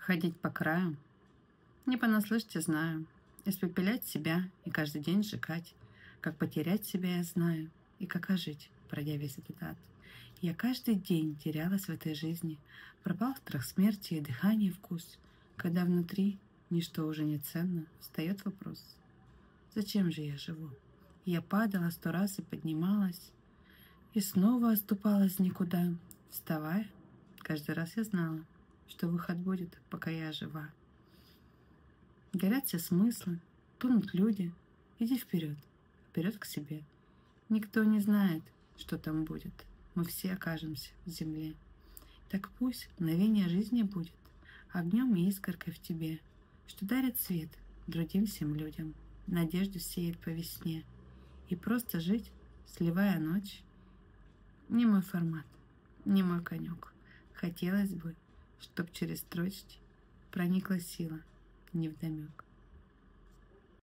Ходить по краю, не понаслышке знаю, испепелять себя и каждый день сжигать. Как потерять себя я знаю, и как ожить, пройдя весь этот ад. Я каждый день терялась в этой жизни, пропал страх смерти и дыхание вкус. Когда внутри ничто уже не ценно, встает вопрос: зачем же я живу? Я падала 100 раз и поднималась, и снова оступалась в никуда. Вставая, каждый раз я знала, что выход будет, пока я жива. Горят все смыслы, тонут люди. Иди вперед, вперед к себе. Никто не знает, что там будет. Мы все окажемся в земле. Так пусть мгновение жизни будет огнем и искоркой в тебе, что дарит свет другим всем людям, надежду сеет по весне. И просто жить, сливая ночь, не мой формат, не мой конек. Хотелось бы, чтоб через строчки проникла сила невдомек.